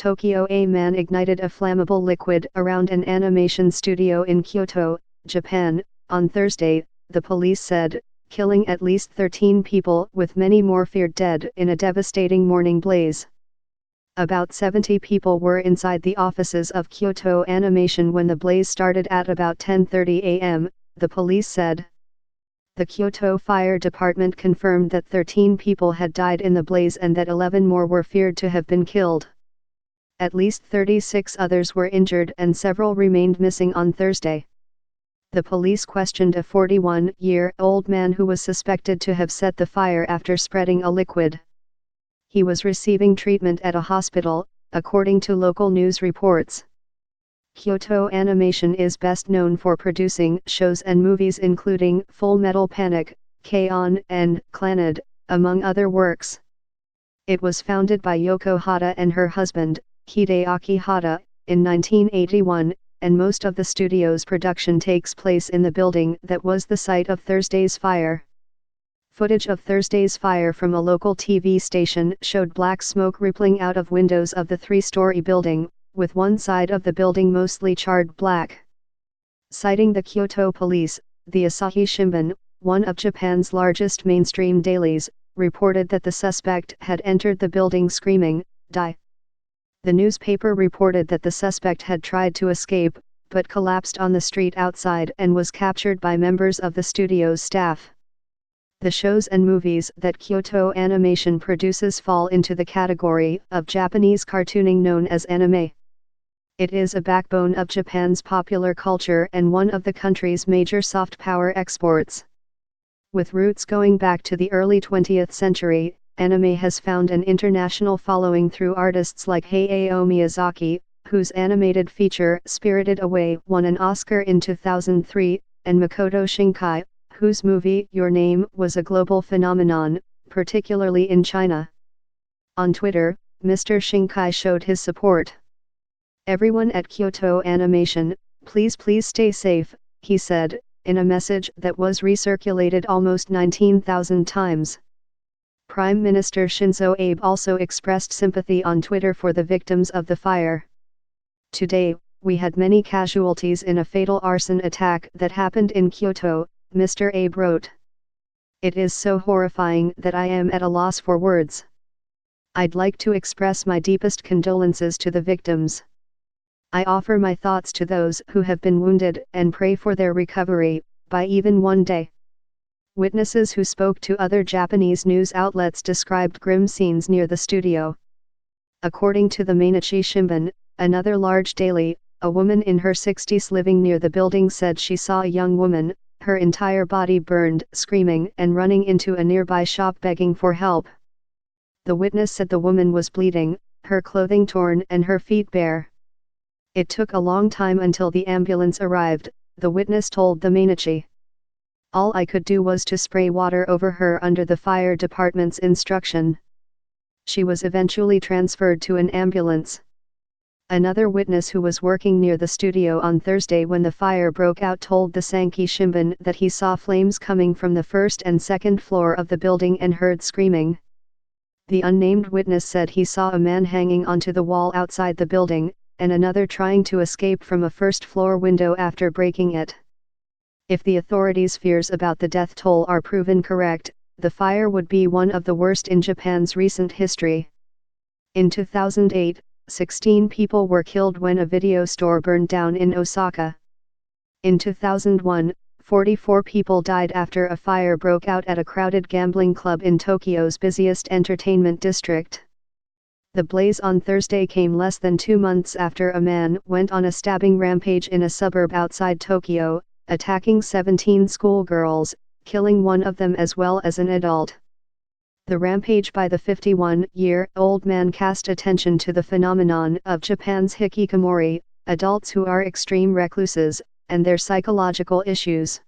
Tokyo. A man ignited a flammable liquid around an animation studio in Kyoto, Japan, on Thursday, the police said, killing at least 13 people with many more feared dead in a devastating morning blaze. About 70 people were inside the offices of Kyoto Animation when the blaze started at about 10:30 a.m., the police said. The Kyoto Fire Department confirmed that 13 people had died in the blaze and that 11 more were feared to have been killed. At least 36 others were injured and several remained missing on Thursday. The police questioned a 41-year-old man who was suspected to have set the fire after spreading a liquid. He was receiving treatment at a hospital, according to local news reports. Kyoto Animation is best known for producing shows and movies including Full Metal Panic, K-On! And Clannad, among other works. It was founded by Yoko Hata and her husband, Hideaki Hata, in 1981, and most of the studio's production takes place in the building that was the site of Thursday's fire. Footage of Thursday's fire from a local TV station showed black smoke rippling out of windows of the three-story building, with one side of the building mostly charred black. Citing the Kyoto police, the Asahi Shimbun, one of Japan's largest mainstream dailies, reported that the suspect had entered the building screaming, "Die!" The newspaper reported that the suspect had tried to escape, but collapsed on the street outside and was captured by members of the studio's staff. The shows and movies that Kyoto Animation produces fall into the category of Japanese cartooning known as anime. It is a backbone of Japan's popular culture and one of the country's major soft power exports. With roots going back to the early 20th century, anime has found an international following through artists like Hayao Miyazaki, whose animated feature Spirited Away won an Oscar in 2003, and Makoto Shinkai, whose movie Your Name was a global phenomenon, particularly in China. On Twitter, Mr. Shinkai showed his support. "Everyone at Kyoto Animation, please stay safe," he said, in a message that was recirculated almost 19,000 times. Prime Minister Shinzo Abe also expressed sympathy on Twitter for the victims of the fire. "Today, we had many casualties in a fatal arson attack that happened in Kyoto," Mr. Abe wrote. "It is so horrifying that I am at a loss for words. I'd like to express my deepest condolences to the victims. I offer my thoughts to those who have been wounded and pray for their recovery, by even one day." Witnesses who spoke to other Japanese news outlets described grim scenes near the studio. According to the Mainichi Shimbun, another large daily, a woman in her 60s living near the building said she saw a young woman, her entire body burned, screaming and running into a nearby shop begging for help. The witness said the woman was bleeding, her clothing torn and her feet bare. "It took a long time until the ambulance arrived," the witness told the Mainichi. "All I could do was to spray water over her under the fire department's instruction. She was eventually transferred to an ambulance." Another witness who was working near the studio on Thursday when the fire broke out told the Sankei Shimbun that he saw flames coming from the first and second floor of the building and heard screaming. The unnamed witness said he saw a man hanging onto the wall outside the building, and another trying to escape from a first-floor window after breaking it. If the authorities' fears about the death toll are proven correct, the fire would be one of the worst in Japan's recent history. In 2008, 16 people were killed when a video store burned down in Osaka. In 2001, 44 people died after a fire broke out at a crowded gambling club in Tokyo's busiest entertainment district. The blaze on Thursday came less than 2 months after a man went on a stabbing rampage in a suburb outside Tokyo, attacking 17 schoolgirls, killing one of them as well as an adult. The rampage by the 51-year-old man cast attention to the phenomenon of Japan's hikikomori, adults who are extreme recluses, and their psychological issues.